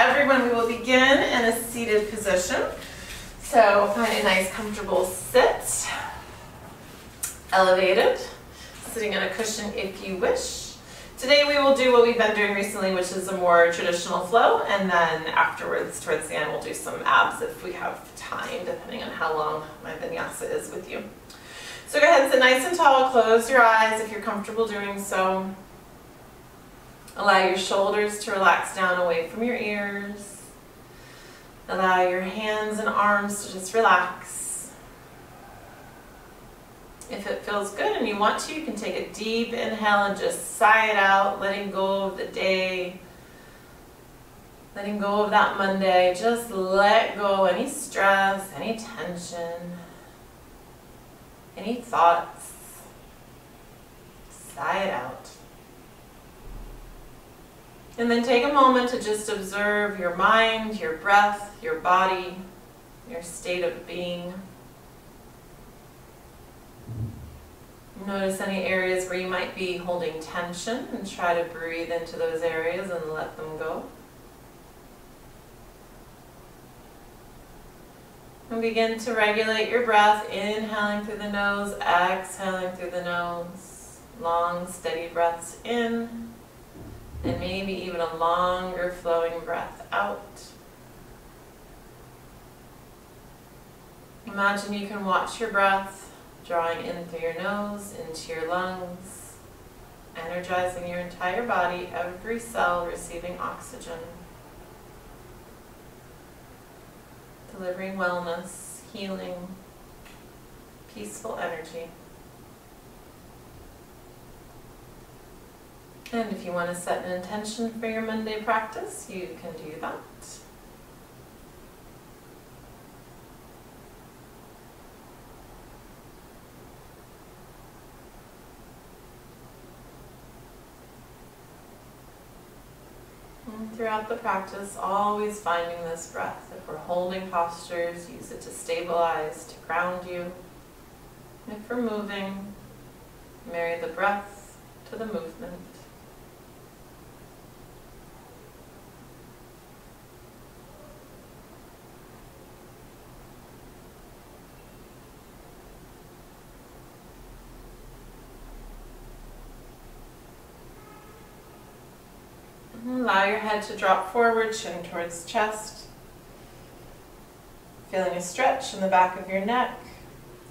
everyone, we will begin in a seated position. So find a nice comfortable sit, elevated, sitting on a cushion if you wish. Today we will do what we've been doing recently, which is a more traditional flow, and then afterwards, towards the end, we'll do some abs if we have time, depending on how long my vinyasa is with you. So go ahead and sit nice and tall, close your eyes if you're comfortable doing so. Allow your shoulders to relax down away from your ears. Allow your hands and arms to just relax. If it feels good and you want to, you can take a deep inhale and just sigh it out, letting go of the day, letting go of that Monday. Just let go any stress, any tension, any thoughts. Sigh it out. And then take a moment to just observe your mind, your breath, your body, your state of being. Notice any areas where you might be holding tension and try to breathe into those areas and let them go. And begin to regulate your breath, inhaling through the nose, exhaling through the nose. Long, steady breaths in. And maybe even a longer flowing breath out. Imagine you can watch your breath drawing in through your nose, into your lungs, energizing your entire body, every cell receiving oxygen, delivering wellness, healing, peaceful energy. And if you want to set an intention for your Monday practice, you can do that. And throughout the practice, always finding this breath. If we're holding postures, use it to stabilize, to ground you. If we're moving, marry the breath to the movement. Allow your head to drop forward, chin towards chest. Feeling a stretch in the back of your neck.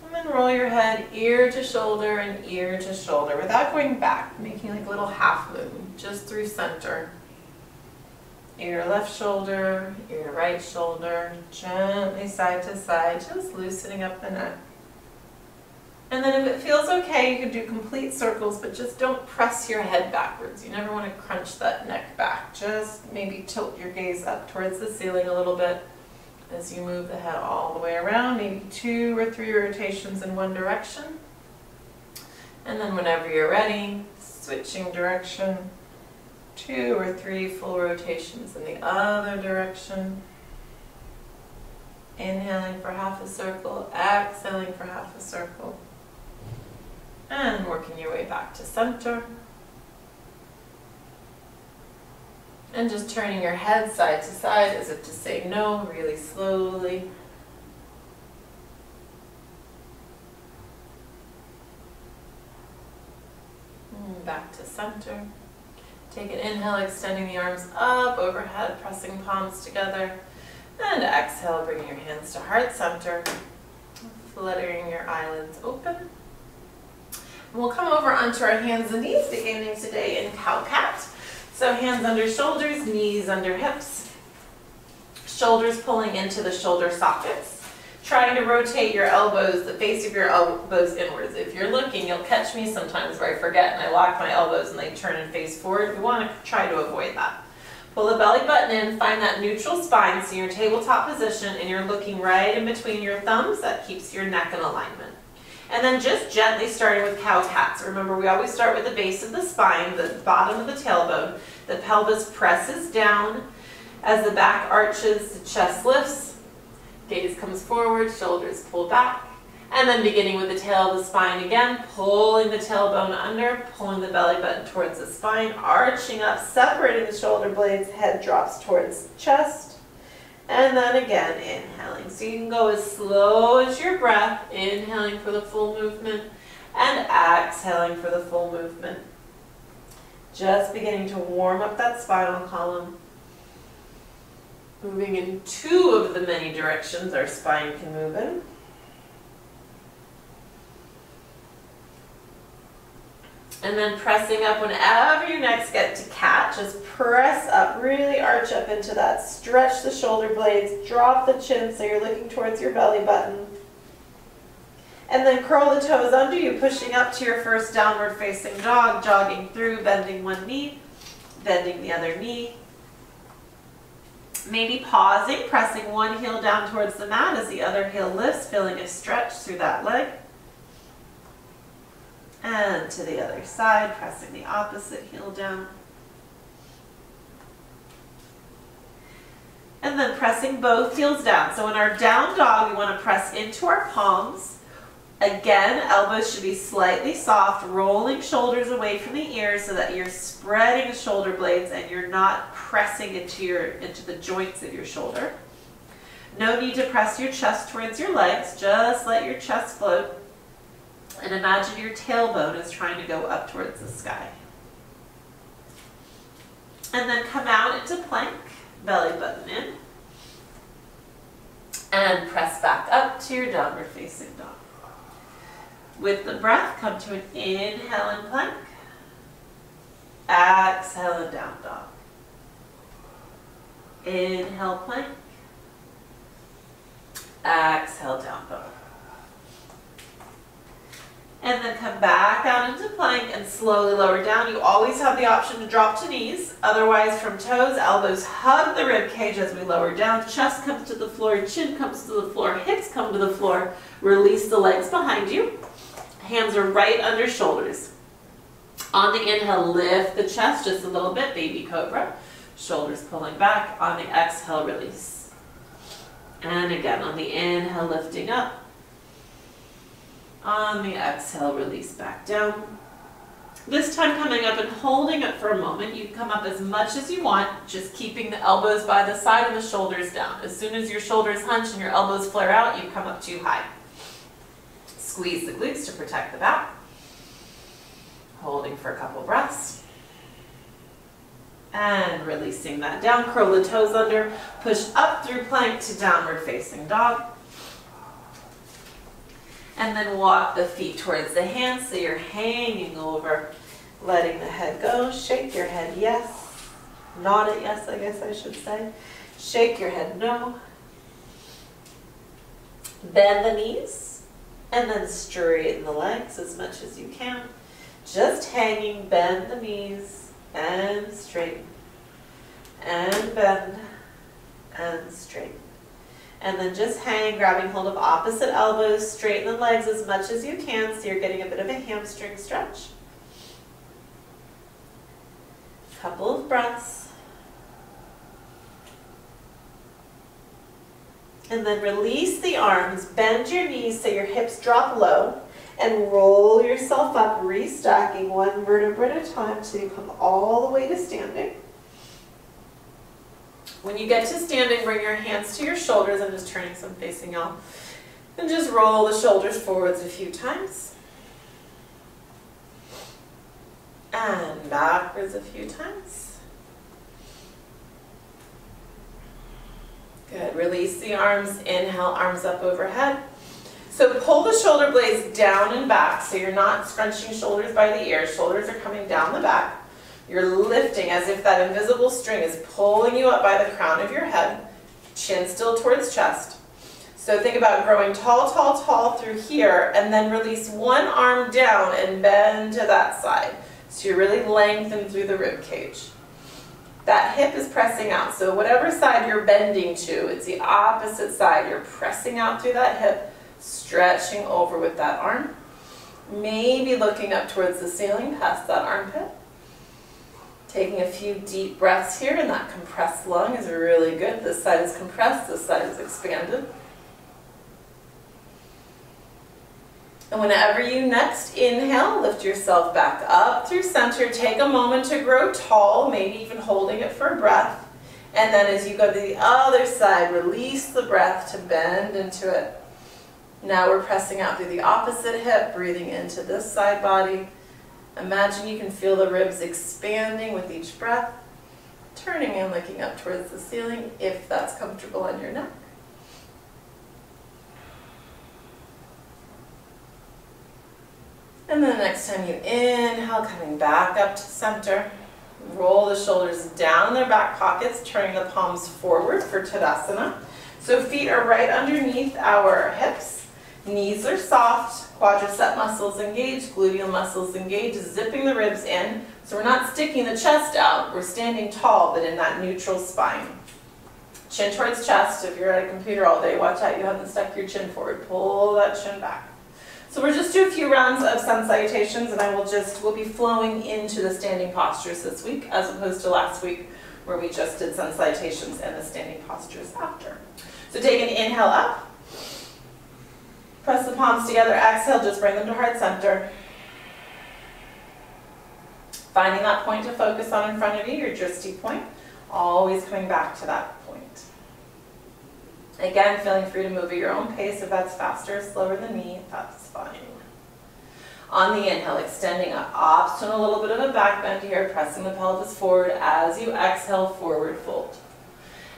And then roll your head ear to shoulder and ear to shoulder without going back, making like a little half moon, just through center. Ear to left shoulder, ear to right shoulder, gently side to side, just loosening up the neck. And then if it feels okay, you can do complete circles, but just don't press your head backwards. You never want to crunch that neck back. Just maybe tilt your gaze up towards the ceiling a little bit as you move the head all the way around, maybe 2 or 3 rotations in one direction. And then whenever you're ready, switching direction, 2 or 3 full rotations in the other direction. Inhaling for half a circle, exhaling for half a circle. And working your way back to center. And just turning your head side to side as if to say no, really slowly. And back to center. Take an inhale, extending the arms up overhead, pressing palms together. And exhale, bringing your hands to heart center, fluttering your eyelids open. And we'll come over onto our hands and knees, beginning today in cow-cat. So hands under shoulders, knees under hips, shoulders pulling into the shoulder sockets. Trying to rotate your elbows, the face of your elbows inwards. If you're looking, you'll catch me sometimes where I forget and I lock my elbows and they turn and face forward. We want to try to avoid that. Pull the belly button in, find that neutral spine, so your tabletop position, and you're looking right in between your thumbs. That keeps your neck in alignment. And then just gently starting with cow-cat. So remember, we always start with the base of the spine, the bottom of the tailbone. The pelvis presses down as the back arches, the chest lifts, gaze comes forward, shoulders pull back. And then beginning with the tail of the spine again, pulling the tailbone under, pulling the belly button towards the spine, arching up, separating the shoulder blades, head drops towards chest. And then again, inhaling. So you can go as slow as your breath, inhaling for the full movement, and exhaling for the full movement. Just beginning to warm up that spinal column. Moving in 2 of the many directions our spine can move in. And then pressing up whenever your necks get to cat, just press up, really arch up into that. Stretch the shoulder blades, drop the chin so you're looking towards your belly button. And then curl the toes under you, pushing up to your first downward facing dog, jogging through, bending one knee, bending the other knee. Maybe pausing, pressing one heel down towards the mat as the other heel lifts, feeling a stretch through that leg. And to the other side, pressing the opposite heel down. And then pressing both heels down. So in our down dog, we want to press into our palms. Again, elbows should be slightly soft, rolling shoulders away from the ears so that you're spreading the shoulder blades and you're not pressing into the joints of your shoulder. No need to press your chest towards your legs, just let your chest float. And imagine your tailbone is trying to go up towards the sky. And then come out into plank, belly button in. And press back up to your downward facing dog. With the breath, come to an inhale in plank. Exhale in down dog. Inhale plank. Exhale down dog. And then come back out into plank and slowly lower down. You always have the option to drop to knees. Otherwise, from toes, elbows hug the rib cage as we lower down. Chest comes to the floor, chin comes to the floor, hips come to the floor. Release the legs behind you. Hands are right under shoulders. On the inhale, lift the chest just a little bit, baby cobra. Shoulders pulling back. On the exhale, release. And again, on the inhale, lifting up. On the exhale, release back down. This time coming up and holding it for a moment. You can come up as much as you want, just keeping the elbows by the side and the shoulders down. As soon as your shoulders hunch and your elbows flare out, you come up too high. Squeeze the glutes to protect the back. Holding for a couple breaths. And releasing that down. Curl the toes under. Push up through plank to downward facing dog. And then walk the feet towards the hands so you're hanging over, letting the head go. Shake your head yes. Nod it yes, I guess I should say. Shake your head no. Bend the knees and then straighten the legs as much as you can. Just hanging, bend the knees and straighten. And bend and straighten. And then just hang, grabbing hold of opposite elbows, straighten the legs as much as you can so you're getting a bit of a hamstring stretch. Couple of breaths. And then release the arms, bend your knees so your hips drop low, and roll yourself up, restacking one vertebra at a time till you come all the way to standing. When you get to standing, bring your hands to your shoulders. I'm just turning so I'm facing y'all. And just roll the shoulders forwards a few times. And backwards a few times. Good. Release the arms. Inhale, arms up overhead. So pull the shoulder blades down and back so you're not scrunching shoulders by the ears. Shoulders are coming down the back. You're lifting as if that invisible string is pulling you up by the crown of your head, chin still towards chest. So think about growing tall, tall, tall through here, and then release one arm down and bend to that side. So you're really lengthened through the rib cage. That hip is pressing out, so whatever side you're bending to, it's the opposite side. You're pressing out through that hip, stretching over with that arm. Maybe looking up towards the ceiling past that armpit. Taking a few deep breaths here, and that compressed lung is really good. This side is compressed, this side is expanded. And whenever you next inhale, lift yourself back up through center. Take a moment to grow tall, maybe even holding it for a breath. And then as you go to the other side, release the breath to bend into it. Now we're pressing out through the opposite hip, breathing into this side body. Imagine you can feel the ribs expanding with each breath, turning and looking up towards the ceiling if that's comfortable on your neck. And then the next time you inhale, coming back up to center, roll the shoulders down their back pockets, turning the palms forward for Tadasana. So feet are right underneath our hips, knees are soft, quadricep muscles engaged, gluteal muscles engaged, zipping the ribs in. So we're not sticking the chest out, we're standing tall but in that neutral spine. Chin towards chest. If you're at a computer all day, watch out you haven't stuck your chin forward. Pull that chin back. So we'll just do a few rounds of sun salutations and we'll be flowing into the standing postures this week as opposed to last week where we just did sun salutations and the standing postures after. So take an inhale up, press the palms together, exhale, just bring them to heart center. Finding that point to focus on in front of you, your drishti point, always coming back to that point. Again, feeling free to move at your own pace if that's faster or slower than me, that's fine. On the inhale, extending up, optional a little bit of a back bend here, pressing the pelvis forward as you exhale, forward fold.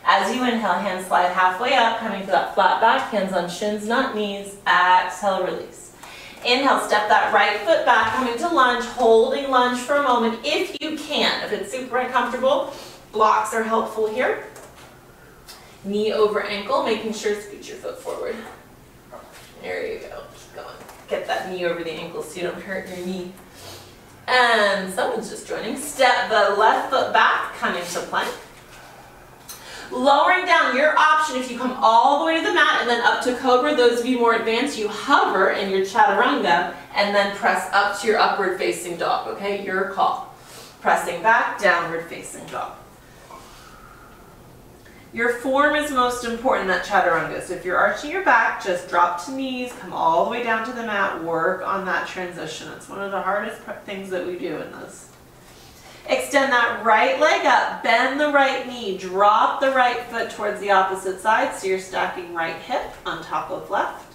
As you inhale, hands slide halfway up, coming to that flat back, hands on shins, not knees, exhale, release. Inhale, step that right foot back, coming to lunge, holding lunge for a moment if you can. If it's super uncomfortable, blocks are helpful here. Knee over ankle, making sure to scoot your foot forward. There you go. Keep going. Get that knee over the ankle so you don't hurt your knee. And someone's just joining. Step the left foot back, coming to plank. Lowering down, your option if you come all the way to the mat and then up to cobra. Those of you more advanced, you hover in your chaturanga and then press up to your upward facing dog. Okay, your call. Pressing back, downward facing dog. Your form is most important in that chaturanga. So if you're arching your back, just drop to knees, come all the way down to the mat, work on that transition. It's one of the hardest things that we do in this. Extend that right leg up, bend the right knee, drop the right foot towards the opposite side. So you're stacking right hip on top of left,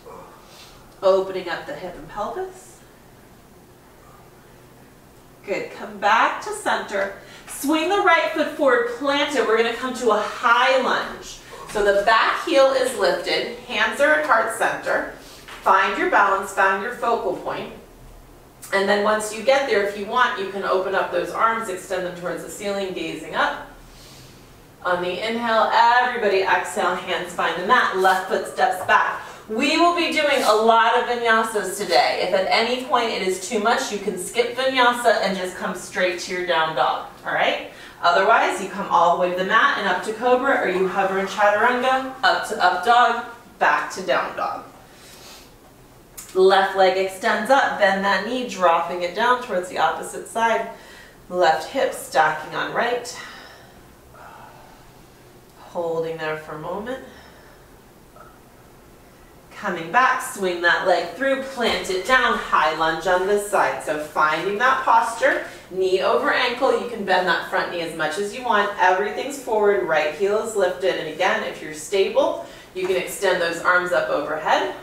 opening up the hip and pelvis. Good, come back to center. Swing the right foot forward, plant it. We're going to come to a high lunge. So the back heel is lifted, hands are at heart center. Find your balance, find your focal point. And then once you get there, if you want, you can open up those arms, extend them towards the ceiling, gazing up. On the inhale, everybody exhale, hands find the mat, left foot steps back. We will be doing a lot of vinyasas today. If at any point it is too much, you can skip vinyasa and just come straight to your down dog, all right? Otherwise, you come all the way to the mat and up to cobra, or you hover in chaturanga, up to up dog, back to down dog. Left leg extends up, bend that knee, dropping it down towards the opposite side. Left hip stacking on right. Holding there for a moment. Coming back, swing that leg through, plant it down, high lunge on this side. So finding that posture, knee over ankle, you can bend that front knee as much as you want. Everything's forward, right heel is lifted. And again, if you're stable, you can extend those arms up overhead.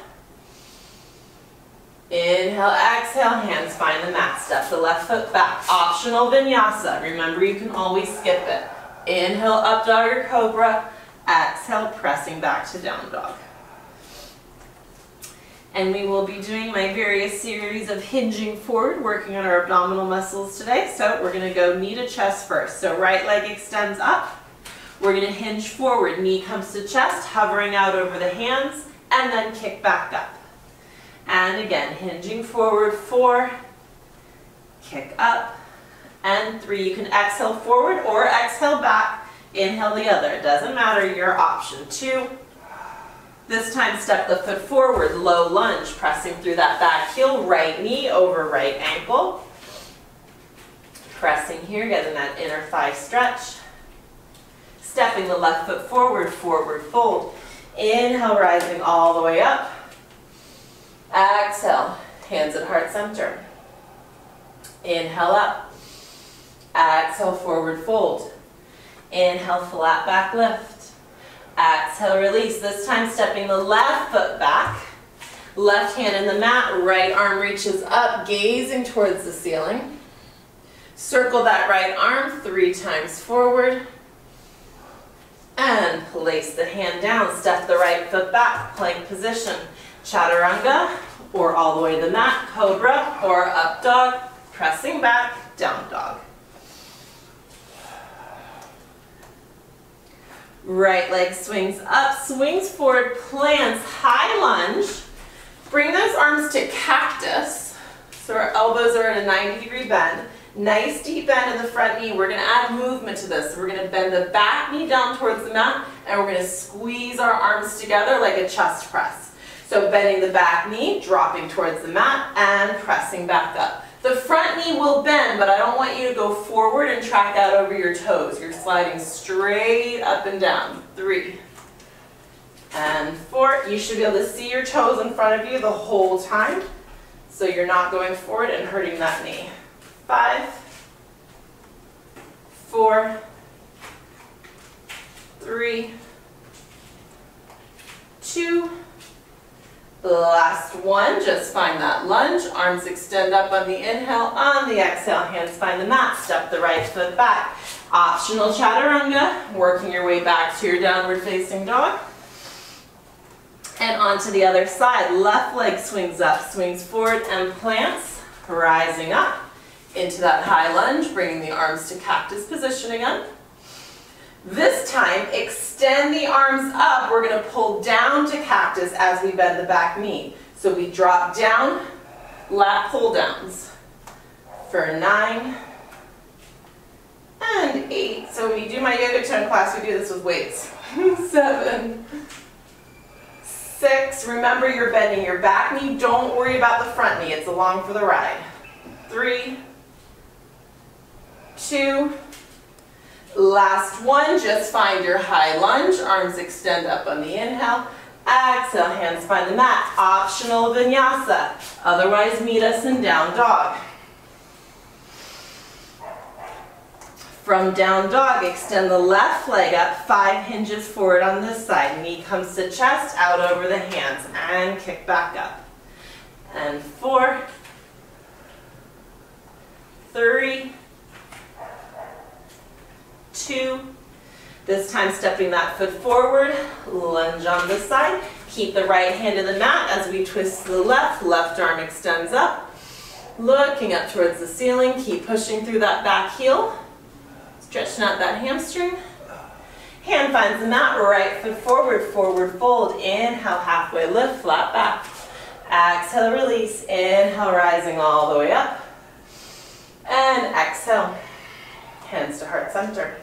Inhale, exhale, hands find the mat. Step the left foot back. Optional vinyasa. Remember, you can always skip it. Inhale, up dog or cobra. Exhale, pressing back to down dog. And we will be doing my various series of hinging forward, working on our abdominal muscles today. So we're going to go knee to chest first. So right leg extends up. We're going to hinge forward. Knee comes to chest, hovering out over the hands, and then kick back up. And again, hinging forward, 4, kick up, and 3. You can exhale forward or exhale back, inhale the other. It doesn't matter, your option. 2. This time step the foot forward, low lunge, pressing through that back heel, right knee over right ankle. Pressing here, getting that inner thigh stretch. Stepping the left foot forward, forward fold. Inhale, rising all the way up. Exhale, Hands at heart center. Inhale up. Exhale, forward fold. Inhale, flat back lift. Exhale, release. This time stepping the left foot back. Left hand in the mat, right arm reaches up, gazing towards the ceiling. Circle that right arm 3 times forward. And place the hand down. Step the right foot back, plank position. Chaturanga, or all the way to the mat, cobra, or up dog, pressing back, down dog. Right leg swings up, swings forward, plants, high lunge. Bring those arms to cactus. So our elbows are at a 90-degree bend. Nice deep bend in the front knee. We're going to add movement to this. So we're going to bend the back knee down towards the mat, and we're going to squeeze our arms together like a chest press. So bending the back knee, dropping towards the mat, and pressing back up. The front knee will bend, but I don't want you to go forward and track out over your toes. You're sliding straight up and down. 3 and 4. You should be able to see your toes in front of you the whole time, so you're not going forward and hurting that knee. 5, 4, 3, 2, last one. Just find that lunge. Arms extend up on the inhale. On the exhale, hands find the mat. Step the right foot back. Optional chaturanga, working your way back to your downward facing dog. And onto the other side. Left leg swings up, swings forward and plants, rising up into that high lunge, bringing the arms to cactus position again. This time, extend the arms up. We're going to pull down to cactus as we bend the back knee. So we drop down, lat pull downs for 9 and 8. So when you do my yoga tone class, we do this with weights. 7, 6. Remember, you're bending your back knee. Don't worry about the front knee. It's along for the ride. 3, 2, last one. Just find your high lunge. Arms extend up on the inhale. Exhale, hands find the mat. Optional vinyasa. Otherwise, meet us in down dog. From down dog, extend the left leg up, 5 hinges forward on this side. Knee comes to chest, out over the hands, and kick back up. And 4, 3, 2, this time stepping that foot forward, lunge on this side. Keep the right hand in the mat as we twist to the left. Left arm extends up, looking up towards the ceiling. Keep pushing through that back heel. Stretching out that hamstring. Hand finds the mat, right foot forward, forward fold. Inhale, halfway lift, flat back. Exhale, release. Inhale, rising all the way up. And exhale, hands to heart center.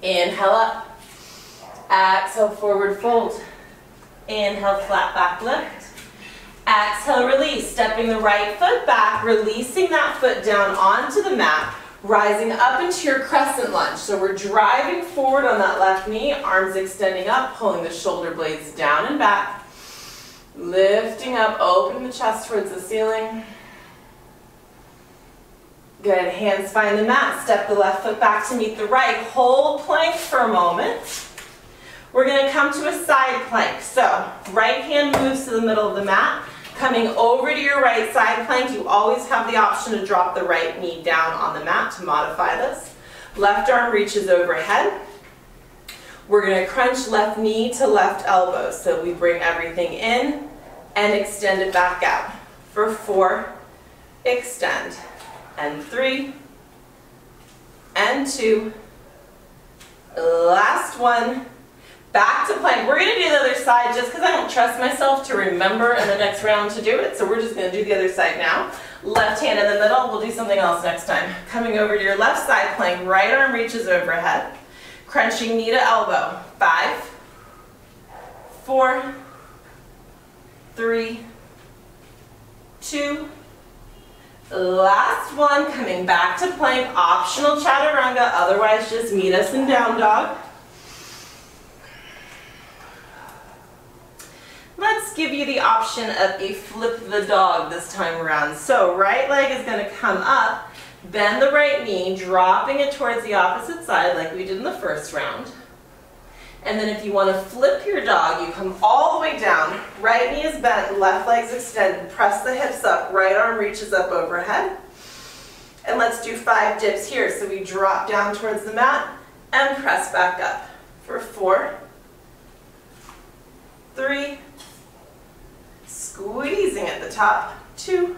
Inhale up. Exhale, forward fold. Inhale, flat back lift. Exhale, release. Stepping the right foot back, releasing that foot down onto the mat. Rising up into your crescent lunge. So we're driving forward on that left knee, arms extending up, pulling the shoulder blades down and back. Lifting up, opening the chest towards the ceiling. Good, hands find the mat. Step the left foot back to meet the right. Hold plank for a moment. We're going to come to a side plank. So right hand moves to the middle of the mat. Coming over to your right side plank, you always have the option to drop the right knee down on the mat to modify this. Left arm reaches overhead. We're going to crunch left knee to left elbow. So we bring everything in and extend it back out. For 4, extend. And 3, and 2. Last one. Back to plank. We're going to do the other side just because I don't trust myself to remember in the next round to do it. So we're just going to do the other side now. Left hand in the middle. We'll do something else next time. Coming over to your left side plank. Right arm reaches overhead. Crunching knee to elbow. 5, 4, 3, 2. Last one. Coming back to plank. Optional chaturanga. Otherwise, just meet us in down dog. Let's let's give you the option of a flip the dog this time around. So right leg is going to come up, bend the right knee, dropping it towards the opposite side like we did in the first round. And then if you want to flip your dog, you come all the way down, right knee is bent, left leg's extended, press the hips up, right arm reaches up overhead. And let's do 5 dips here. So we drop down towards the mat and press back up for 4, 3, squeezing at the top, 2,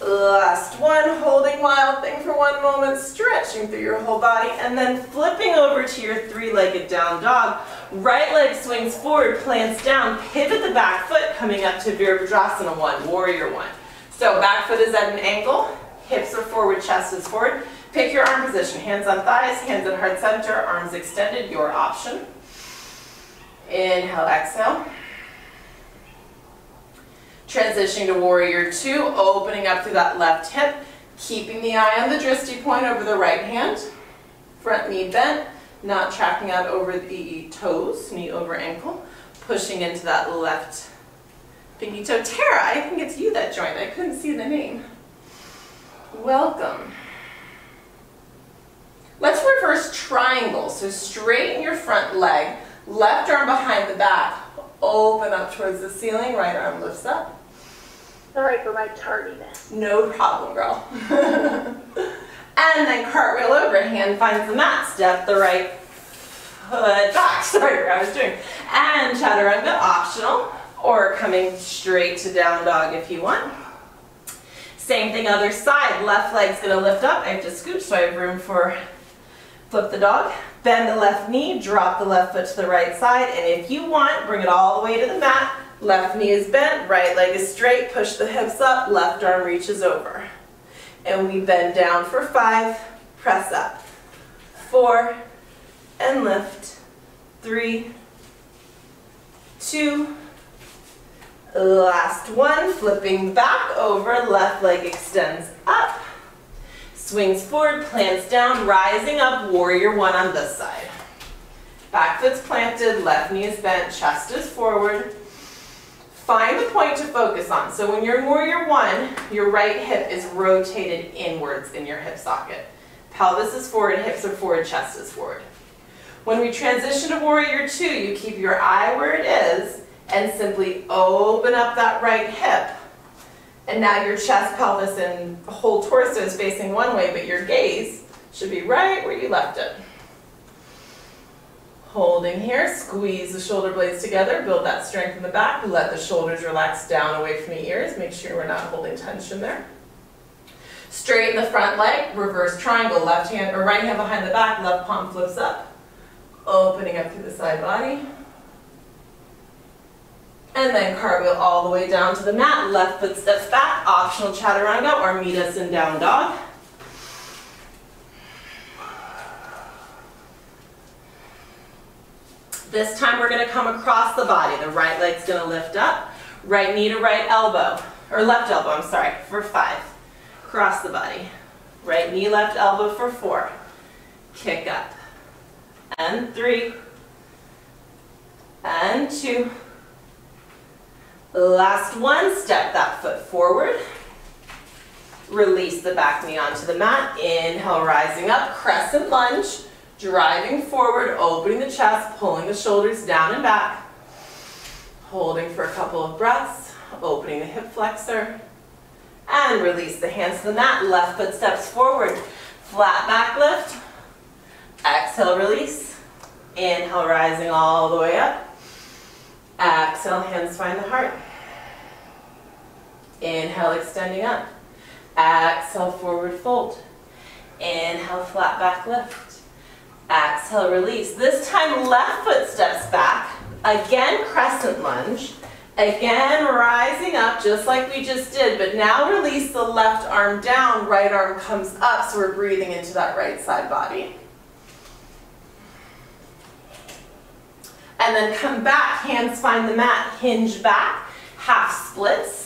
last 1, holding wild thing for 1 moment, stretching through your whole body, and then flipping over to your 3-legged down dog. Right leg swings forward, plants down, pivot the back foot, coming up to Virabhadrasana 1, Warrior 1. So back foot is at an angle, hips are forward, chest is forward. Pick your arm position, hands on thighs, hands on heart center, arms extended, your option. Inhale, exhale. Transitioning to Warrior 2, opening up through that left hip, keeping the eye on the drishti point over the right hand. Front knee bent, not tracking out over the toes, knee over ankle. Pushing into that left pinky toe. Tara, I think it's you that joined. I couldn't see the name. Welcome. Let's reverse triangle. So straighten your front leg, left arm behind the back, open up towards the ceiling, right arm lifts up. Sorry for my tardiness. No problem, girl. And then cartwheel over, hand finds the mat, step the right foot back. Sorry, what I was doing. And chaturanga, optional, or coming straight to down dog if you want. Same thing other side, left leg's gonna lift up. I have to scooch so I have room for flip the dog. Bend the left knee, drop the left foot to the right side, and if you want, bring it all the way to the mat. Left knee is bent, right leg is straight, push the hips up, left arm reaches over. And we bend down for 5, press up. 4, and lift. 3, 2, last 1, flipping back over, left leg extends up. Swings forward, plants down, rising up, Warrior 1 on this side. Back foot's planted, left knee is bent, chest is forward. Find the point to focus on. So when you're in Warrior 1, your right hip is rotated inwards in your hip socket. Pelvis is forward, hips are forward, chest is forward. When we transition to Warrior 2, you keep your eye where it is and simply open up that right hip. And now your chest, pelvis, and whole torso is facing one way, but your gaze should be right where you left it. Holding here, squeeze the shoulder blades together, build that strength in the back, let the shoulders relax down away from the ears, make sure we're not holding tension there. Straighten the front leg, reverse triangle, left hand or right hand behind the back, left palm flips up, opening up through the side body. And then cartwheel all the way down to the mat, left foot steps back, optional chaturanga or meet us in down dog. This time we're going to come across the body. The right leg's going to lift up, right knee to right elbow, or left elbow, I'm sorry, for 5. Cross the body. Right knee, left elbow for 4. Kick up. And 3. And 2. Last 1, step that foot forward. Release the back knee onto the mat. Inhale, rising up, crescent lunge. Driving forward, opening the chest, pulling the shoulders down and back. Holding for a couple of breaths, opening the hip flexor. And release the hands to the mat, left foot steps forward. Flat back lift. Exhale, release. Inhale, rising all the way up. Exhale, hands find the heart. Inhale, extending up. Exhale, forward fold. Inhale, flat back lift. Exhale, release. This time, left foot steps back. Again, crescent lunge. Again, rising up just like we just did, but now release the left arm down, right arm comes up, so we're breathing into that right side body. And then come back, hands find the mat, hinge back, half splits.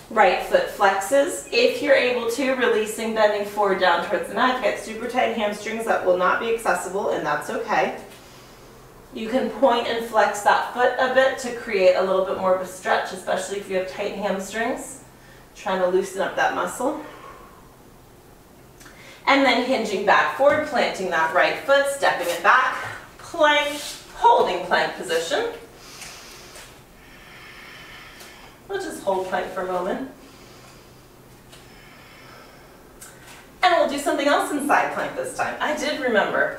Right foot flexes. If you're able to, releasing, bending forward down towards the mat. If you get super tight hamstrings, that will not be accessible, and that's okay. You can point and flex that foot a bit to create a little bit more of a stretch, especially if you have tight hamstrings. Trying to loosen up that muscle. And then hinging back forward, planting that right foot, stepping it back, plank, holding plank position. We'll just hold plank for a moment. And we'll do something else in side plank this time. I did remember.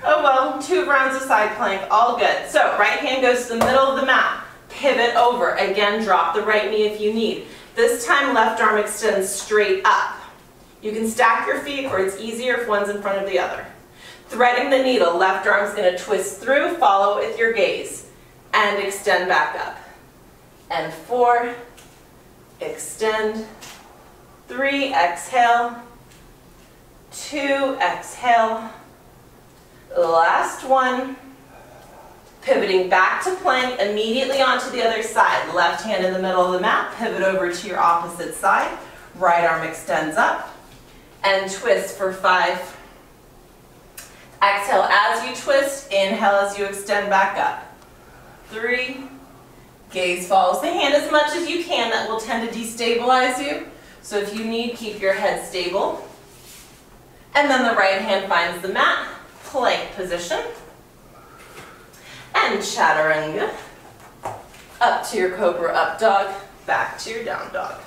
Oh well, 2 rounds of side plank, all good. So right hand goes to the middle of the mat, pivot over. Again, drop the right knee if you need. This time left arm extends straight up. You can stack your feet or it's easier if one's in front of the other. Threading the needle, left arm's going to twist through, follow it with your gaze, and extend back up. And 4, extend, 3, exhale, 2, exhale, last one, pivoting back to plank, immediately onto the other side, left hand in the middle of the mat, pivot over to your opposite side, right arm extends up, and twist for 5. Exhale as you twist, inhale as you extend back up. 3, gaze follows the hand as much as you can. That will tend to destabilize you. So if you need, keep your head stable. And then the right hand finds the mat, plank position. And chaturanga. Up to your cobra up dog, back to your down dog.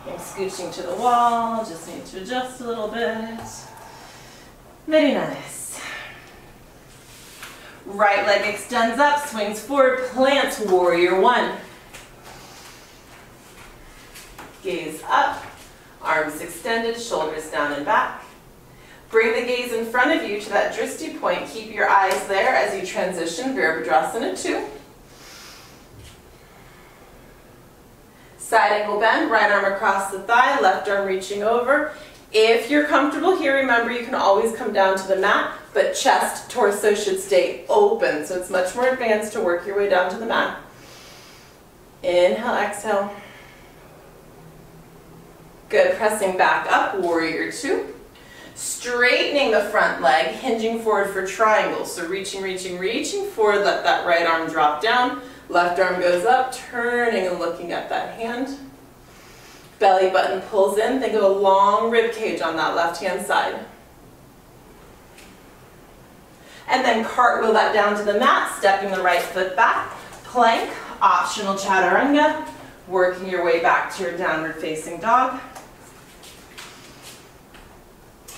I'm scooching to the wall, just need to adjust a little bit. Very nice. Right leg extends up, swings forward, plants warrior 1. Gaze up, arms extended, shoulders down and back. Bring the gaze in front of you to that drishti point. Keep your eyes there as you transition, Virabhadrasana 2. Side angle bend, right arm across the thigh, left arm reaching over. If you're comfortable here, remember you can always come down to the mat, but chest, torso should stay open. So it's much more advanced to work your way down to the mat. Inhale, exhale. Good, pressing back up, warrior 2. Straightening the front leg, hinging forward for triangle. So reaching, reaching, reaching forward, let that right arm drop down. Left arm goes up, turning and looking at that hand. Belly button pulls in. Think of a long rib cage on that left hand side. And then cartwheel that down to the mat, stepping the right foot back. Plank, optional chaturanga. Working your way back to your downward facing dog.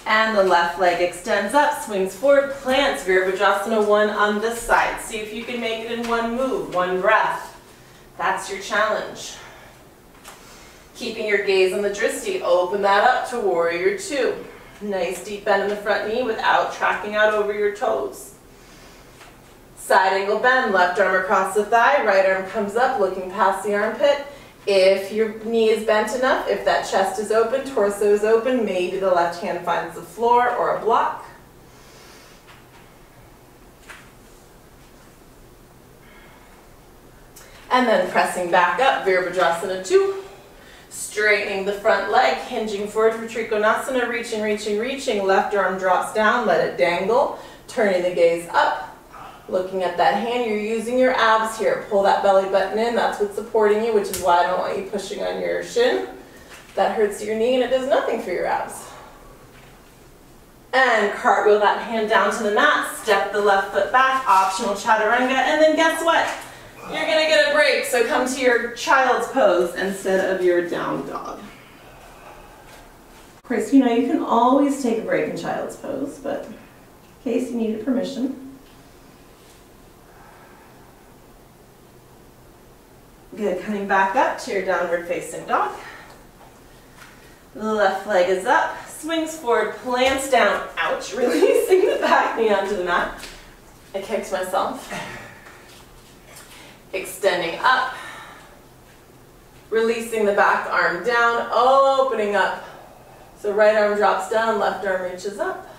And the left leg extends up, swings forward, plants, Virabhadrasana 1 on this side. See if you can make it in one move, one breath. That's your challenge. Keeping your gaze on the drishti, open that up to warrior 2. Nice deep bend in the front knee without tracking out over your toes. Side angle bend, left arm across the thigh, right arm comes up, looking past the armpit. If your knee is bent enough, if that chest is open, torso is open, maybe the left hand finds the floor or a block. And then pressing back up, Virabhadrasana 2. Straightening the front leg, hinging forward for Trikonasana, reaching, reaching, reaching. Left arm drops down, let it dangle. Turning the gaze up. Looking at that hand, you're using your abs here. Pull that belly button in, that's what's supporting you, which is why I don't want you pushing on your shin. That hurts your knee and it does nothing for your abs. And cartwheel that hand down to the mat, step the left foot back, optional chaturanga, and then guess what? You're gonna get a break, so come to your child's pose instead of your down dog. Of course, you know you can always take a break in child's pose, but in case you needed permission. Good, coming back up to your downward facing dog. Left leg is up, swings forward, plants down, ouch, releasing the back knee onto the mat. I kicked myself. Extending up, releasing the back arm down, opening up. So right arm drops down, left arm reaches up.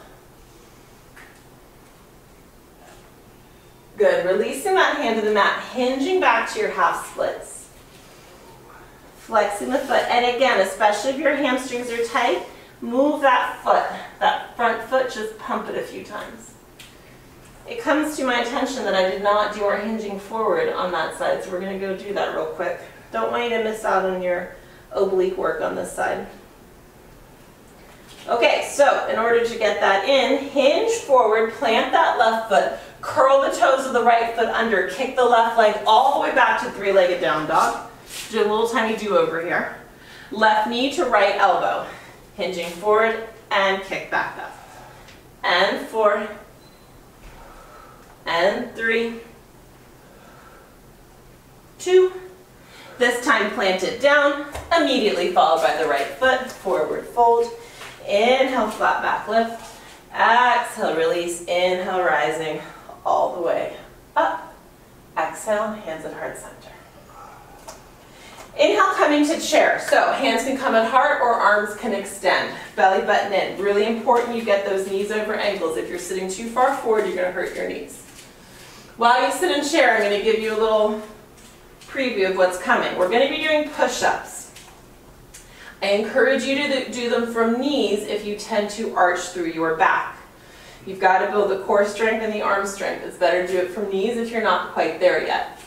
Good, releasing that hand to the mat, hinging back to your half splits. Flexing the foot, and again, especially if your hamstrings are tight, move that foot, that front foot, just pump it a few times. it comes to my attention that I did not do our hinging forward on that side, so we're going to go do that real quick. Don't want you to miss out on your oblique work on this side. Okay, so in order to get that in, hinge forward, plant that left foot, curl the toes of the right foot under, kick the left leg all the way back to three-legged down dog. Do a little tiny do-over here. Left knee to right elbow, hinging forward and kick back up. And 4, and 3, 2. This time plant it down, immediately followed by the right foot, forward fold. Inhale, flat back lift. Exhale, release. Inhale, rising all the way up. Exhale, hands at heart center. Inhale, coming to chair. So hands can come at heart or arms can extend. Belly button in. Really important you get those knees over ankles. If you're sitting too far forward, you're going to hurt your knees. While you sit in chair, I'm going to give you a little preview of what's coming. We're going to be doing push-ups. I encourage you to do them from knees if you tend to arch through your back. You've got to build the core strength and the arm strength. It's better to do it from knees if you're not quite there yet.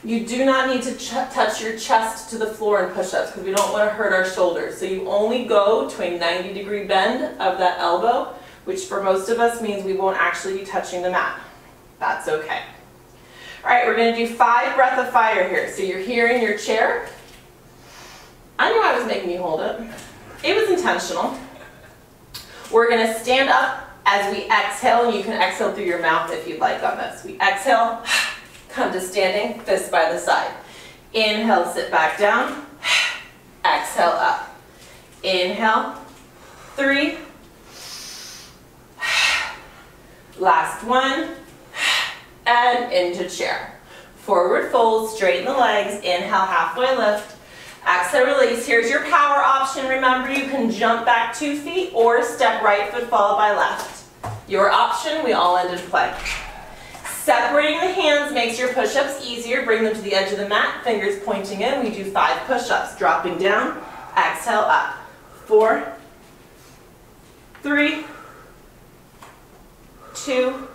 You do not need to touch your chest to the floor in push-ups because we don't want to hurt our shoulders. So you only go to a 90-degree bend of that elbow, which for most of us means we won't actually be touching the mat. That's okay. All right, we're going to do 5 breath of fire here. So you're here in your chair. I knew I was making you hold it. It was intentional. We're going to stand up as we exhale, and you can exhale through your mouth if you'd like on this. We exhale, come to standing, fist by the side. Inhale, sit back down. Exhale, up. Inhale, 3. Last one. And into chair. Forward fold, straighten the legs. Inhale, halfway lift. Exhale, release. Here's your power option. Remember, you can jump back 2 feet or step right foot followed by left. Your option, we all end in plank. Separating the hands makes your push-ups easier. Bring them to the edge of the mat, fingers pointing in. We do 5 push-ups. Dropping down, exhale, up. 4, 3, 2,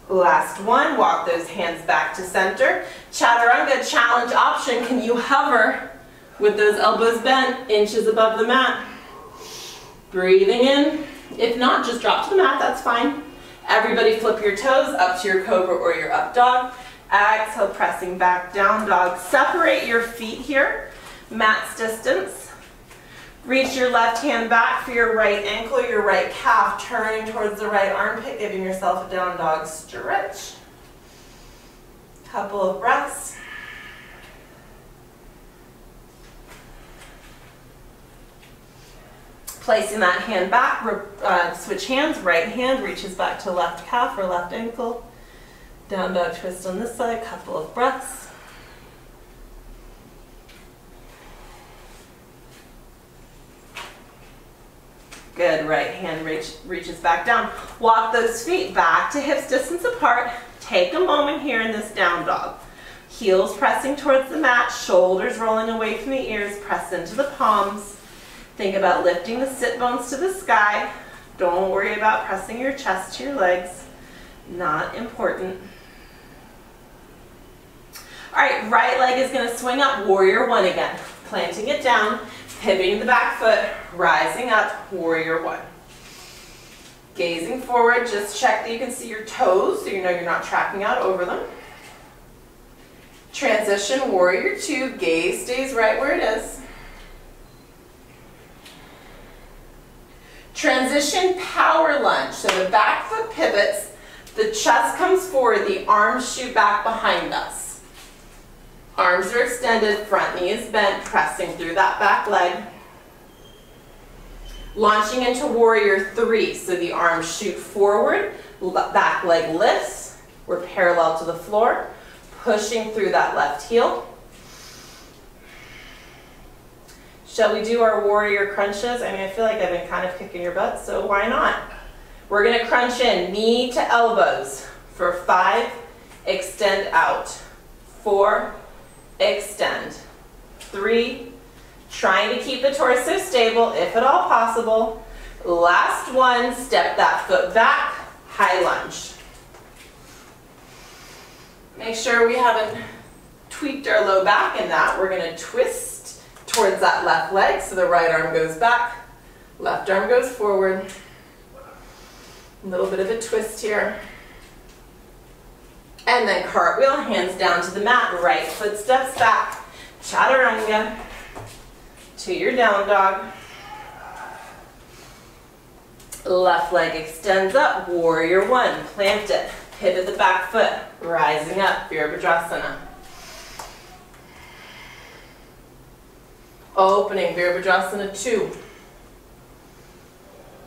last one. Walk those hands back to center. Chaturanga challenge option. Can you hover with those elbows bent, inches above the mat? Breathing in. If not, just drop to the mat, that's fine. Everybody flip your toes up to your cobra or your up dog. Exhale, pressing back, down dog. Separate your feet here, mat's distance. Reach your left hand back for your right ankle, your right calf, turning towards the right armpit, giving yourself a down dog stretch. Couple of breaths. Placing that hand back, switch hands, right hand reaches back to left calf or left ankle. Down dog twist on this side, couple of breaths. Good, right hand reaches back down. Walk those feet back to hips distance apart. Take a moment here in this down dog. Heels pressing towards the mat, shoulders rolling away from the ears, press into the palms. Think about lifting the sit bones to the sky. Don't worry about pressing your chest to your legs. Not important. All right, right leg is going to swing up, warrior 1 again. Planting it down, pivoting the back foot, rising up, warrior 1. Gazing forward, just check that you can see your toes so you know you're not tracking out over them. Transition, warrior 2, gaze stays right where it is. Transition, power lunge. So the back foot pivots, the chest comes forward, the arms shoot back behind us. Arms are extended, front knee is bent, pressing through that back leg. Launching into warrior 3, so the arms shoot forward, back leg lifts, we're parallel to the floor, pushing through that left heel. Shall we do our warrior crunches? I mean, I feel like I've been kind of kicking your butt, so why not? We're going to crunch in, knee to elbows for 5, extend out, 4, extend, 3, trying to keep the torso stable if at all possible. Last one, step that foot back, high lunge. Make sure we haven't tweaked our low back in that. We're going to twist towards that left leg, so the right arm goes back, left arm goes forward. A little bit of a twist here. And then cartwheel, hands down to the mat, right foot steps back, chaturanga to your down dog. Left leg extends up, warrior one, plant it, pivot the back foot, rising up, Virabhadrasana. Opening, Virabhadrasana 2.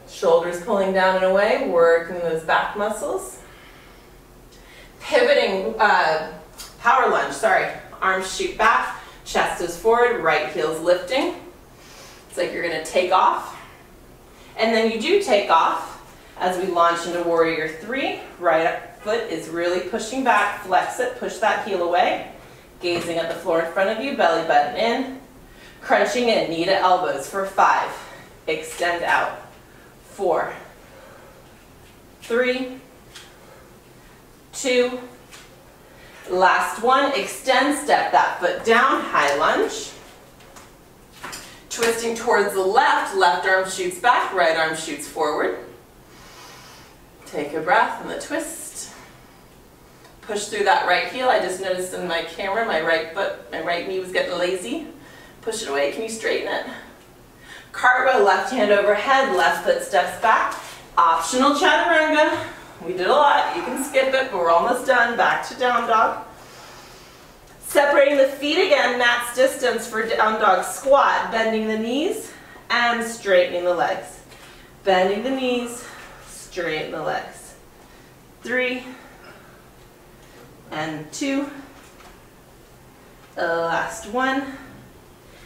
Shoulders pulling down and away, working those back muscles. Pivoting, power lunge, arms shoot back, chest is forward, right heel's lifting. It's like you're going to take off. And then you do take off as we launch into warrior 3. Right foot is really pushing back, flex it, push that heel away. Gazing at the floor in front of you, belly button in. Crunching in, knee to elbows for 5. Extend out. 4, 3, 2, last one. Extend, step that foot down, high lunge. Twisting towards the left, left arm shoots back, right arm shoots forward. Take a breath and the twist. Push through that right heel. I just noticed in my camera, my right knee was getting lazy. Push it away, can you straighten it? Cartwheel, left hand overhead, left foot steps back. Optional chaturanga. We did a lot, you can skip it, but we're almost done. Back to down dog. Separating the feet again, mat's distance for down dog squat. Bending the knees and straightening the legs. Bending the knees, straighten the legs. 3 and 2. Last one.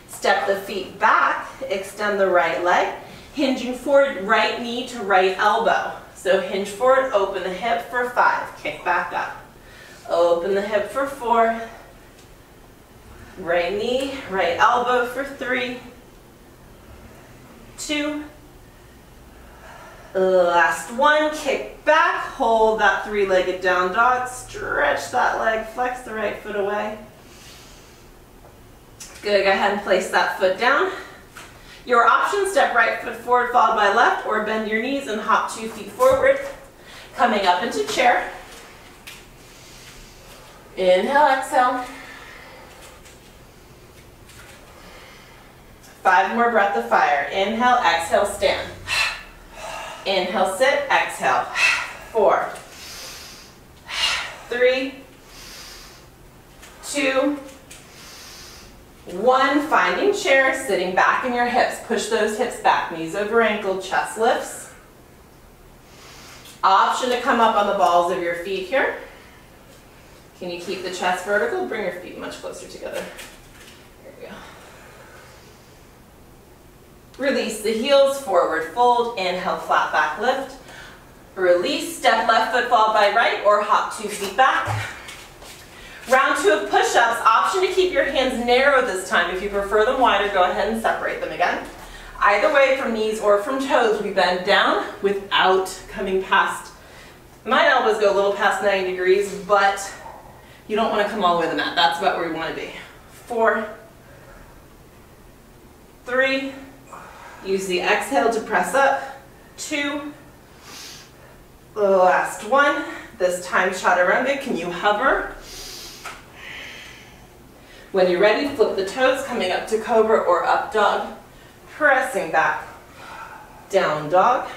Step the feet back, extend the right leg, hinging forward, right knee to right elbow. So hinge forward, open the hip for 5, kick back up. Open the hip for 4, right knee, right elbow for 3, 2, last one, kick back, hold that 3-legged down dog, stretch that leg, flex the right foot away. Good, go ahead and place that foot down. Your option, step right foot forward followed by left, or bend your knees and hop 2 feet forward. Coming up into chair. Inhale, exhale. 5 more breath of fire. Inhale, exhale, stand. Inhale, sit, exhale. 4, 3, 2, 1, finding chair, sitting back in your hips. Push those hips back, knees over ankle, chest lifts. Option to come up on the balls of your feet here. Can you keep the chest vertical? Bring your feet much closer together. Here we go. Release the heels, forward fold, inhale, flat back lift. Release, step left foot followed by right, or hop 2 feet back. Round 2 of push-ups, option to keep your hands narrow this time. If you prefer them wider, go ahead and separate them again. Either way, from knees or from toes, we bend down without coming past. My elbows go a little past 90 degrees, but you don't want to come all the way to the mat. That's about where you want to be. 4, 3, use the exhale to press up. 2, the last one. This time chaturanga, can you hover? When you're ready, flip the toes, coming up to cobra or up dog, pressing back, down dog.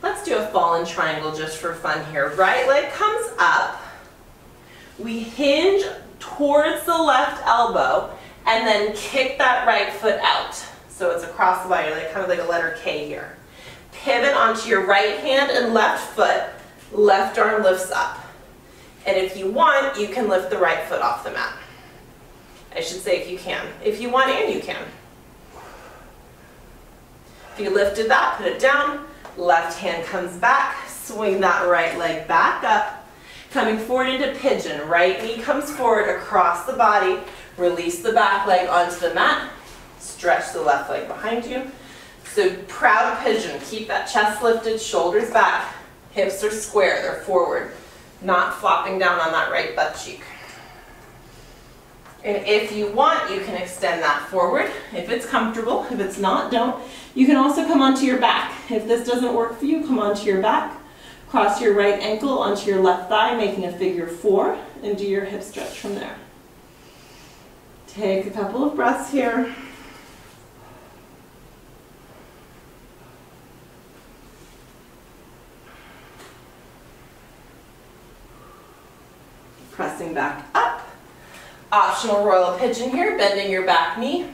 Let's do a fallen triangle just for fun here. Right leg comes up, we hinge towards the left elbow, and then kick that right foot out. So it's across the body, like kind of like a letter K here. Pivot onto your right hand and left foot. Left arm lifts up. And if you want, you can lift the right foot off the mat. I should say if you can. If you want, and you can. If you lifted that, put it down. Left hand comes back. Swing that right leg back up. Coming forward into pigeon. Right knee comes forward across the body. Release the back leg onto the mat. Stretch the left leg behind you. So proud pigeon, keep that chest lifted, shoulders back, hips are square, they're forward, not flopping down on that right butt cheek. And if you want, you can extend that forward if it's comfortable. If it's not, don't. You can also come onto your back. If this doesn't work for you, come onto your back. Cross your right ankle onto your left thigh, making a figure 4, and do your hip stretch from there. Take a couple of breaths here. Pressing back up. Optional royal pigeon here, bending your back knee.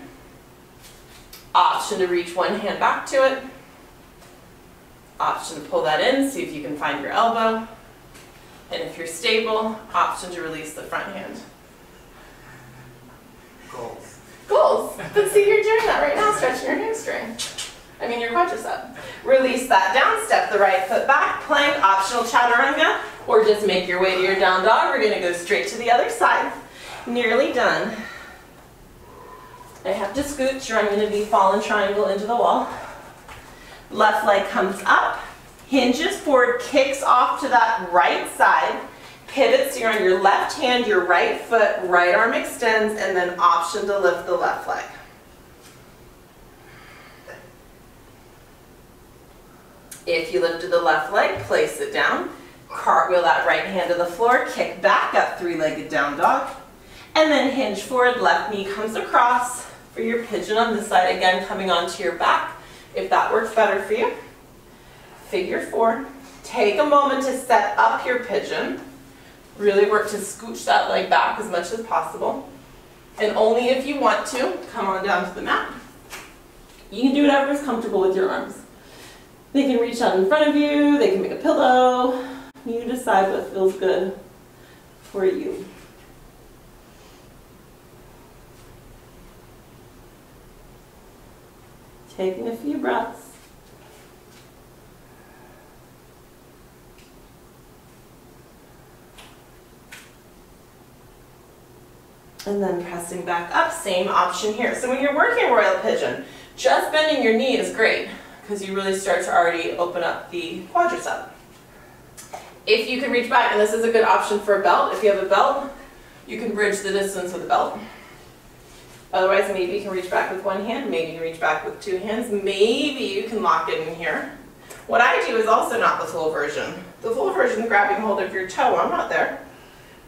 Option to reach one hand back to it. Option to pull that in, see if you can find your elbow. And if you're stable, option to release the front hand. Goals. Goals. But see, you're doing that right now, stretching your hamstring. Your quadricep. Release that down, step the right foot back, plank, optional chaturanga, or just make your way to your down dog. We're gonna go straight to the other side. Nearly done. I have to scooch or I'm gonna be falling triangle into the wall. Left leg comes up, hinges forward, kicks off to that right side, pivots, so you're on your left hand, your right foot, right arm extends, and then option to lift the left leg. If you lifted the left leg, place it down, cartwheel that right hand to the floor, kick back up, three-legged down dog, and then hinge forward, left knee comes across for your pigeon on this side, again coming onto your back, if that works better for you. Figure 4. Take a moment to set up your pigeon. Really work to scooch that leg back as much as possible. And only if you want to, come on down to the mat. You can do whatever is comfortable with your arms. They can reach out in front of you, they can make a pillow. You decide what feels good for you. Taking a few breaths. And then pressing back up, same option here. So when you're working royal pigeon, just bending your knee is great because you really start to already open up the quadricep. If you can reach back, and this is a good option for a belt, if you have a belt, you can bridge the distance with a belt. Otherwise, maybe you can reach back with one hand, maybe you can reach back with 2 hands, maybe you can lock it in here. What I do is also not the full version. The full version is grabbing hold of your toe. I'm not there.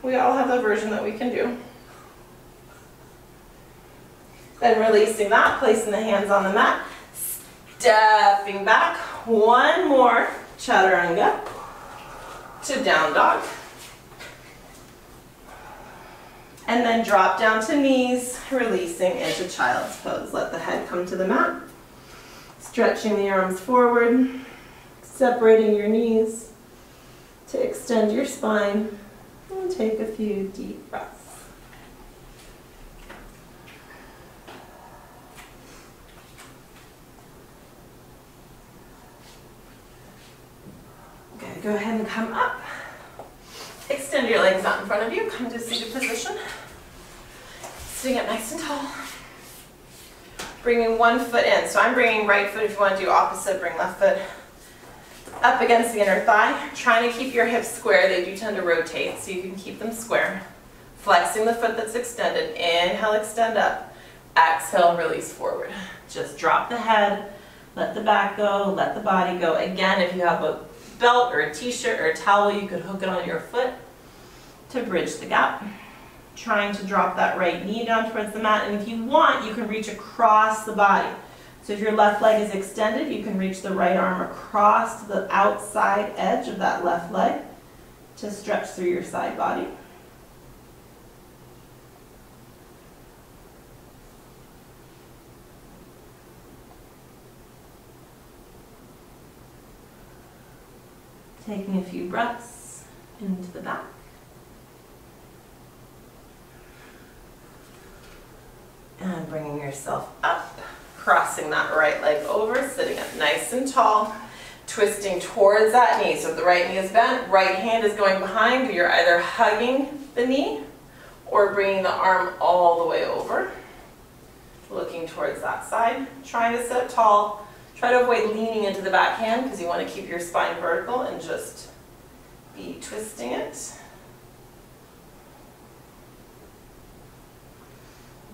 We all have the version that we can do. Then releasing that, placing the hands on the mat, stepping back, one more chaturanga to down dog. And then drop down to knees, releasing into child's pose. Let the head come to the mat. Stretching the arms forward, separating your knees to extend your spine, and take a few deep breaths. Okay, go ahead and come up. Extend your legs out in front of you. Come to seated position. Sitting up nice and tall. Bringing one foot in. So I'm bringing right foot. If you want to do opposite, bring left foot up against the inner thigh. Trying to keep your hips square. They do tend to rotate, so you can keep them square. Flexing the foot that's extended. Inhale, extend up. Exhale, release forward. Just drop the head. Let the back go. Let the body go. Again, if you have a belt or a t-shirt or a towel, you could hook it on your foot to bridge the gap. Trying to drop that right knee down towards the mat, and if you want, you can reach across the body. So if your left leg is extended, you can reach the right arm across to the outside edge of that left leg to stretch through your side body. Taking a few breaths into the back. And bringing yourself up, crossing that right leg over, sitting up nice and tall, twisting towards that knee. So if the right knee is bent, right hand is going behind. You're either hugging the knee or bringing the arm all the way over, looking towards that side. Trying to sit up tall, Try to avoid leaning into the backhand because you want to keep your spine vertical and just be twisting it.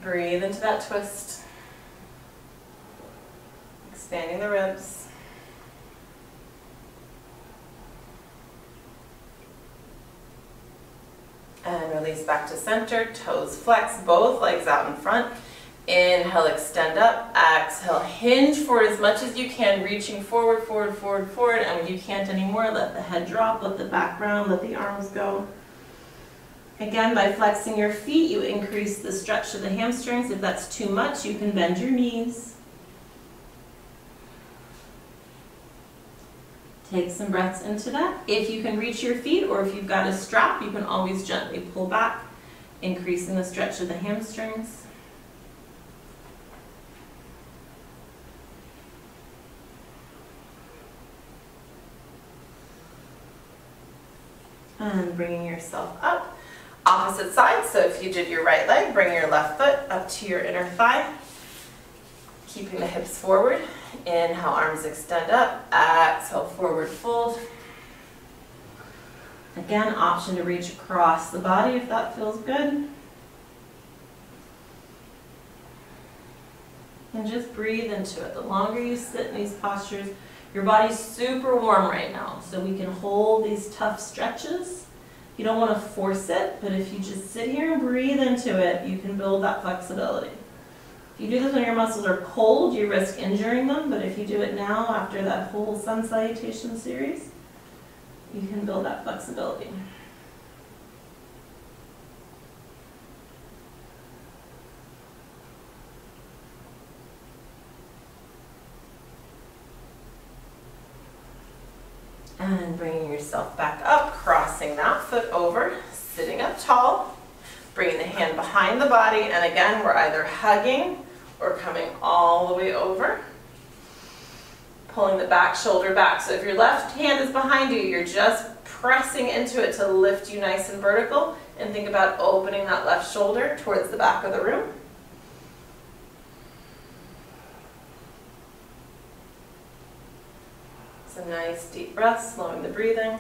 Breathe into that twist. Expanding the ribs. And release back to center, toes flex, both legs out in front. Inhale, extend up. Exhale, hinge forward as much as you can, reaching forward, forward, forward, forward. And when you can't anymore, let the head drop, let the back round, let the arms go. Again, by flexing your feet, you increase the stretch to the hamstrings. If that's too much, you can bend your knees. Take some breaths into that. If you can reach your feet or if you've got a strap, you can always gently pull back, increasing the stretch of the hamstrings. And bringing yourself up. Opposite side, so if you did your right leg, bring your left foot up to your inner thigh. Keeping the hips forward. Inhale, arms extend up. Exhale, forward fold. Again, option to reach across the body if that feels good. And just breathe into it. The longer you sit in these postures, your body's super warm right now, so we can hold these tough stretches. You don't want to force it, but if you just sit here and breathe into it, you can build that flexibility. If you do this when your muscles are cold, you risk injuring them, but if you do it now after that whole sun salutation series, you can build that flexibility. And bringing yourself back up, crossing that foot over, sitting up tall, bringing the hand behind the body, and again, we're either hugging or coming all the way over. Pulling the back shoulder back. So if your left hand is behind you, you're just pressing into it to lift you nice and vertical, and think about opening that left shoulder towards the back of the room. It's a nice deep breath, slowing the breathing.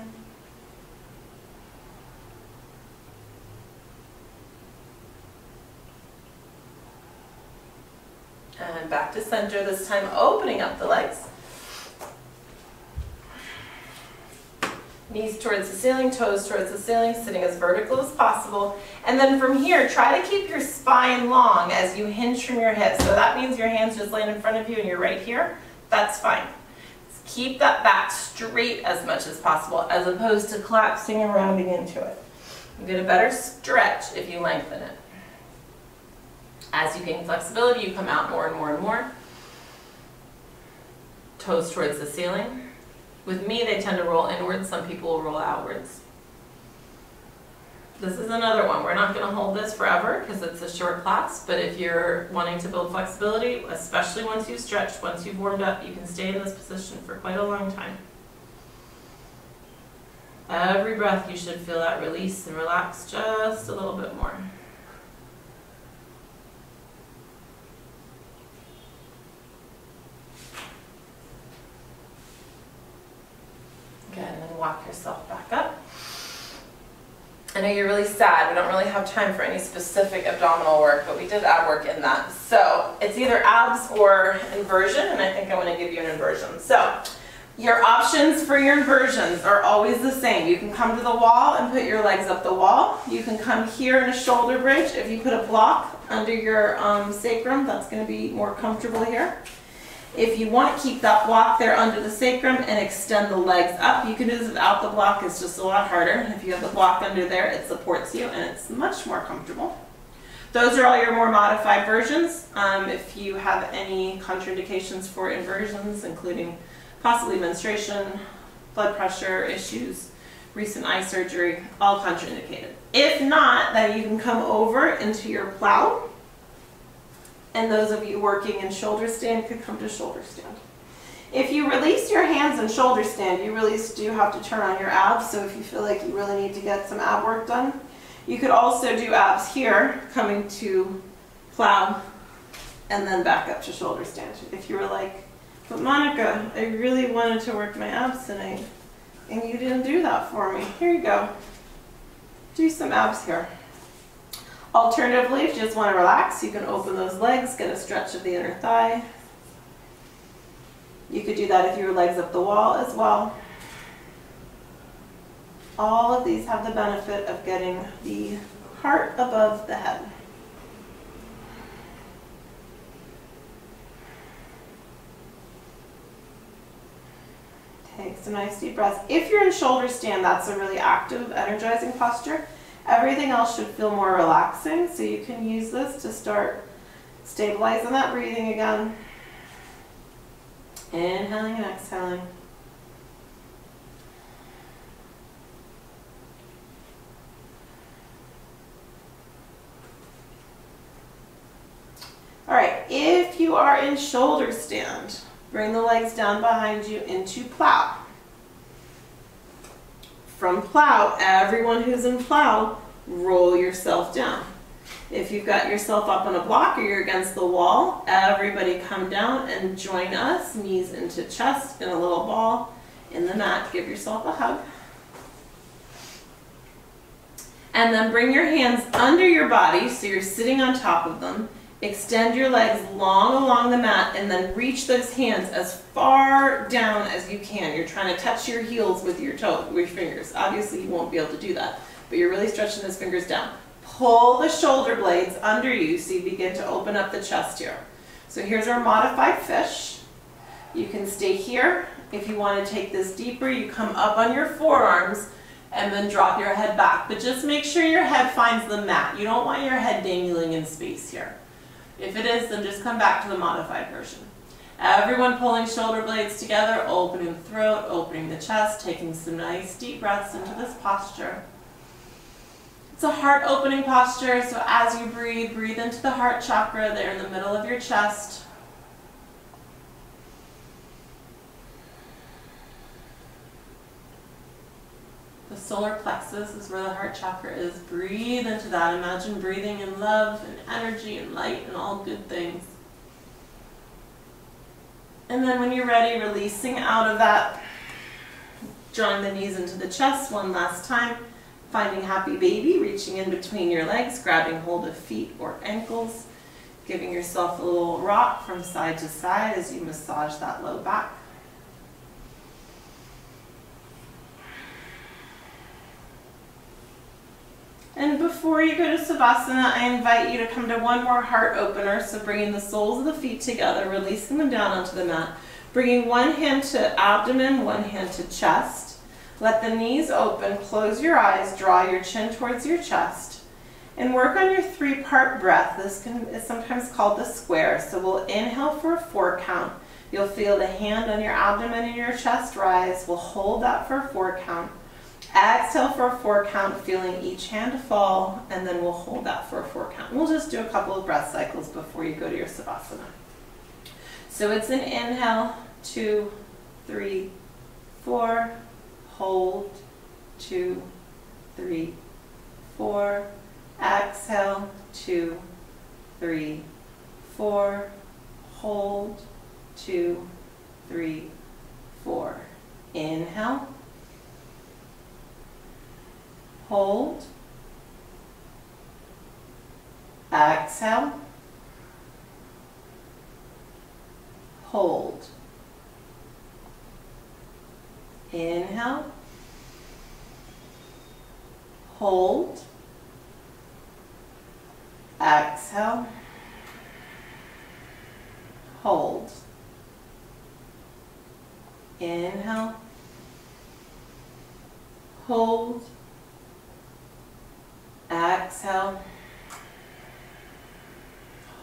And back to center, this time opening up the legs. Knees towards the ceiling, toes towards the ceiling, sitting as vertical as possible. And then from here, try to keep your spine long as you hinge from your hips. So that means your hands just laying in front of you and you're right here. That's fine. Keep that back straight as much as possible, as opposed to collapsing and rounding into it. You get a better stretch if you lengthen it. As you gain flexibility, you come out more and more and more. Toes towards the ceiling. With me, they tend to roll inwards. Some people will roll outwards. This is another one. We're not going to hold this forever because it's a short class, but if you're wanting to build flexibility, especially once you've stretched, once you've warmed up, you can stay in this position for quite a long time. Every breath, you should feel that release and relax just a little bit more. Good, and then walk yourself back up. I know you're really sad. We don't really have time for any specific abdominal work, but we did ab work in that. So it's either abs or inversion, and I think I want to give you an inversion. So your options for your inversions are always the same. You can come to the wall and put your legs up the wall. You can come here in a shoulder bridge. If you put a block under your sacrum, that's going to be more comfortable here. If you want to keep that block there under the sacrum and extend the legs up, you can do this without the block. It's just a lot harder. If you have the block under there, it supports you and it's much more comfortable. Those are all your more modified versions. If you have any contraindications for inversions, including possibly menstruation, blood pressure issues, recent eye surgery, all contraindicated. If not, then you can come over into your plow. And those of you working in shoulder stand could come to shoulder stand. If you release your hands in shoulder stand, you really do have to turn on your abs. So if you feel like you really need to get some ab work done, you could also do abs here, coming to plow, and then back up to shoulder stand. If you were like, But Monica, I really wanted to work my abs tonight, and you didn't do that for me. Here you go. Do some abs here. Alternatively, if you just want to relax, you can open those legs, get a stretch of the inner thigh. You could do that if your legs up the wall as well. All of these have the benefit of getting the heart above the head. Take some nice deep breaths. If you're in shoulder stand, that's a really active, energizing posture. Everything else should feel more relaxing, so you can use this to start stabilizing that breathing again. Inhaling and exhaling. All right, if you are in shoulder stand, bring the legs down behind you into plow. From plow, everyone who's in plow, roll yourself down. If you've got yourself up on a block or you're against the wall, everybody come down and join us, knees into chest in a little ball in the mat. Give yourself a hug. And then bring your hands under your body so you're sitting on top of them. Extend your legs long along the mat and then reach those hands as far down as you can. You're trying to touch your heels with your fingers. Obviously you won't be able to do that, but you're really stretching those fingers down. Pull the shoulder blades under you so you begin to open up the chest here. So here's our modified fish. You can stay here. If you want to take this deeper, you come up on your forearms and then drop your head back. But just make sure your head finds the mat. You don't want your head dangling in space here. If it is, then just come back to the modified version. Everyone pulling shoulder blades together, opening the throat, opening the chest, taking some nice deep breaths into this posture. It's a heart opening posture, so as you breathe, breathe into the heart chakra there in the middle of your chest. The solar plexus is where the heart chakra is. Breathe into that. Imagine breathing in love and energy and light and all good things. And then when you're ready, releasing out of that, drawing the knees into the chest one last time. Finding happy baby, reaching in between your legs, grabbing hold of feet or ankles, giving yourself a little rock from side to side as you massage that low back. And before you go to Savasana, I invite you to come to one more heart opener. So bringing the soles of the feet together, releasing them down onto the mat. Bringing one hand to abdomen, one hand to chest. Let the knees open, close your eyes, draw your chin towards your chest. And work on your 3-part breath. This is sometimes called the square. So we'll inhale for a 4 count. You'll feel the hand on your abdomen and your chest rise. We'll hold that for a 4 count. Exhale for a 4 count, feeling each hand fall, and then we'll hold that for a 4 count. We'll just do a couple of breath cycles before you go to your Savasana. So it's an inhale, 2, 3, 4, hold, 2, 3, 4, exhale, 2, 3, 4, hold, 2, 3, 4. Inhale. Hold. Exhale. Hold. Inhale. Hold. Exhale. Hold. Inhale. Hold. Exhale.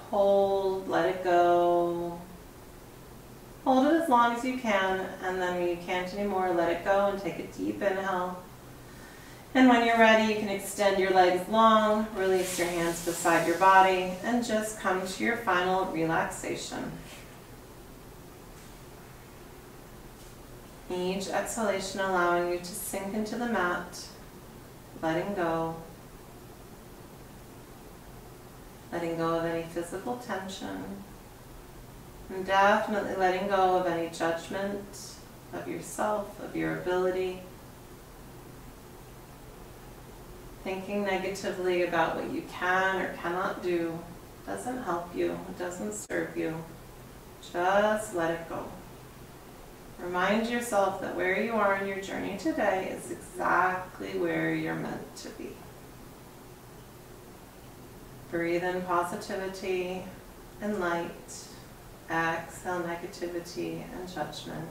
Hold, let it go. Hold it as long as you can, and then when you can't anymore, let it go and take a deep inhale. And when you're ready, you can extend your legs long, release your hands beside your body, and just come to your final relaxation. Each exhalation allowing you to sink into the mat, letting go. Letting go of any physical tension. And definitely letting go of any judgment of yourself, of your ability. Thinking negatively about what you can or cannot do doesn't help you, it doesn't serve you. Just let it go. Remind yourself that where you are in your journey today is exactly where you're meant to be. Breathe in positivity and light. Exhale negativity and judgment.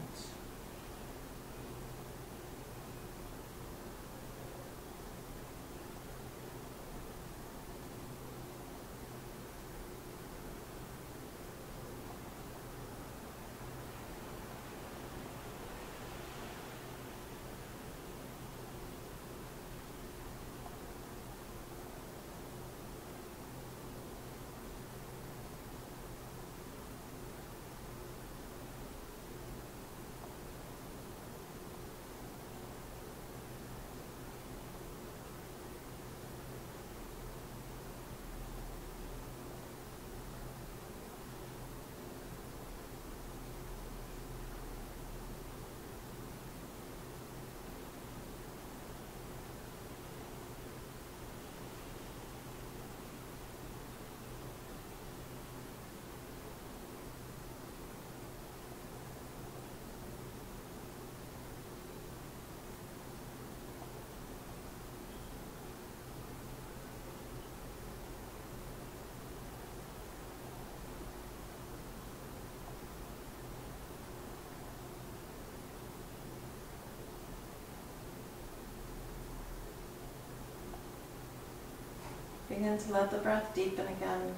Begin to let the breath deepen again.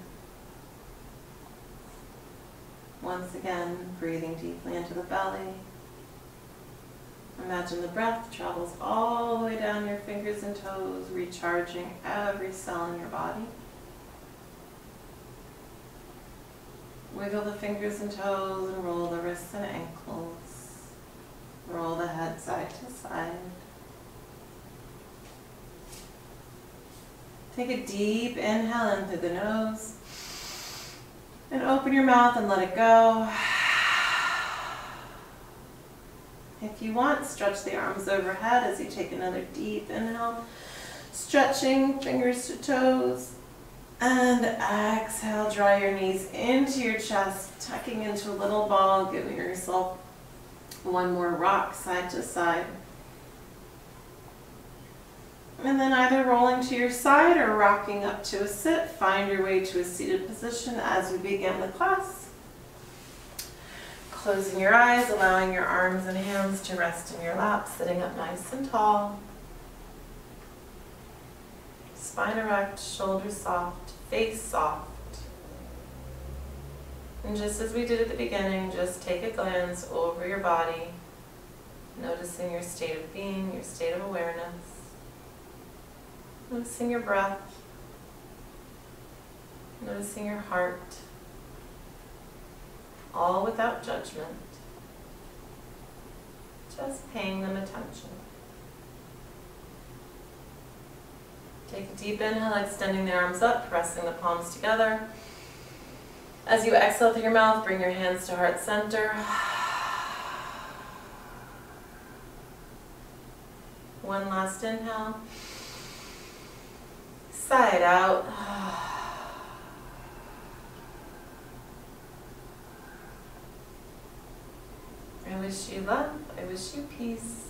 Once again, breathing deeply into the belly. Imagine the breath travels all the way down your fingers and toes, recharging every cell in your body. Wiggle the fingers and toes and roll the wrists and ankles. Roll the head side to side. Take a deep inhale in through the nose and open your mouth and let it go. If you want, stretch the arms overhead as you take another deep inhale, stretching fingers to toes. And exhale, draw your knees into your chest, tucking into a little ball, giving yourself one more rock side to side. And then either rolling to your side or rocking up to a sit. Find your way to a seated position as we begin the class. Closing your eyes, allowing your arms and hands to rest in your lap, sitting up nice and tall. Spine erect, shoulders soft, face soft. And just as we did at the beginning, just take a glance over your body, noticing your state of being, your state of awareness. Noticing your breath, noticing your heart, all without judgment, just paying them attention. Take a deep inhale, extending the arms up, pressing the palms together. As you exhale through your mouth, bring your hands to heart center. One last inhale. Sigh it out. I wish you love. I wish you peace.